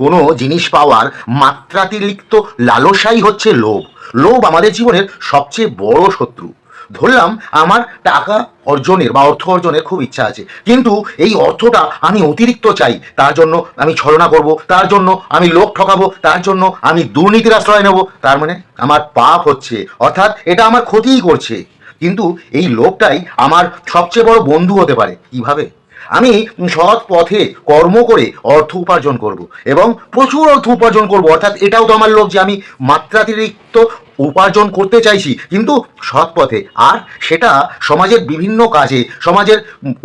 কোনো জিনিস পাওয়ার মাত্রাতিরিক্ত লালসাই হচ্ছে লোভ। লোভ আমাদের জীবনের সবচেয়ে বড় শত্রু। ধরলাম আমার টাকা অর্জনের বা অর্থ অর্জনের খুব ইচ্ছা আছে, কিন্তু এই অর্থটা আমি অতিরিক্ত চাই, তার জন্য আমি ছলনা করব, তার জন্য আমি লোক ঠকাবো, তার জন্য আমি দুর্নীতির আশ্রয় নেব। তার মানে আমার পাপ হচ্ছে, অর্থাৎ এটা আমার ক্ষতিই করছে। কিন্তু এই লোভটাই আমার সবচেয়ে বড় বন্ধু হতে পারে। কিভাবে? আমি সৎ পথে কর্ম করে অর্থ উপার্জন করব এবং প্রচুর অর্থ উপার্জন করব, অর্থাৎ এটাও তো আমার লোভ যে আমি মাত্রাতিরিক্ত উপার্জন করতে চাইছি, কিন্তু সৎ পথে। আর সেটা সমাজের বিভিন্ন কাজে, সমাজের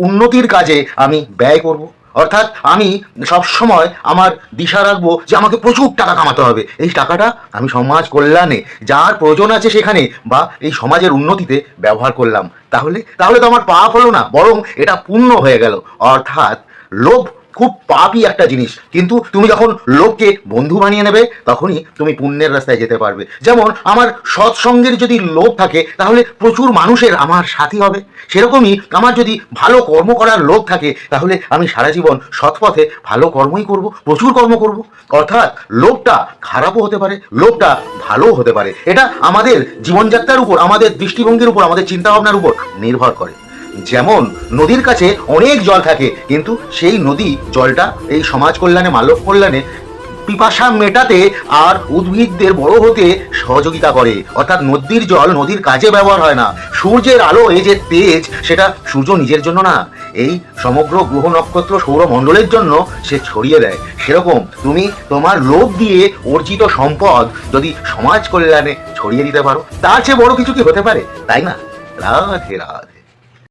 উন্নতির কাজে আমি ব্যয় করব। অর্থাৎ আমি সবসময় আমার দিশা রাখবো যে আমাকে প্রচুর টাকা কামাতে হবে। এই টাকাটা আমি সমাজ কল্যাণে যার প্রয়োজন আছে সেখানে বা এই সমাজের উন্নতিতে ব্যবহার করলাম। তাহলে তাহলে তো আমার পাপ হলো না, বরং এটা পুণ্য হয়ে গেল। অর্থাৎ লোভ খুব পাপই একটা জিনিস, কিন্তু তুমি যখন লোভকে বন্ধু বানিয়ে নেবে তখনই তুমি পুণ্যের রাস্তায় যেতে পারবে। যেমন আমার সৎসঙ্গের যদি লোভ থাকে তাহলে প্রচুর মানুষের আমার সাথী হবে। সেরকমই আমার যদি ভালো কর্ম করার লোভ থাকে তাহলে আমি সারা জীবন সৎ পথে ভালো কর্মই করব, প্রচুর কর্ম করব। অর্থাৎ লোভটা খারাপও হতে পারে, লোভটা ভালোও হতে পারে। এটা আমাদের জীবনযাত্রার উপর, আমাদের দৃষ্টিভঙ্গির উপর, আমাদের চিন্তাভাবনার উপর নির্ভর করে। যেমন নদীর কাছে অনেক জল থাকে, কিন্তু সেই নদী জলটা এই সমাজ কল্যাণে, মানব কল্যাণে, পিপাসা মেটাতে আর উদ্ভিদদের বড় হতে সহযোগিতা করে। অর্থাৎ নদীর জল নদীর কাজে ব্যবহার হয় না। সূর্যের আলো, এই যে তেজ, সেটা সূর্য নিজের জন্য না, এই সমগ্র গ্রহ নক্ষত্র সৌরমণ্ডলের জন্য সে ছড়িয়ে দেয়। সেরকম তুমি তোমার লোভ দিয়ে অর্জিত সম্পদ যদি সমাজ কল্যাণে ছড়িয়ে দিতে পারো, তার চেয়ে বড় কিছু কি হতে পারে? তাই না? রাধে রাধে।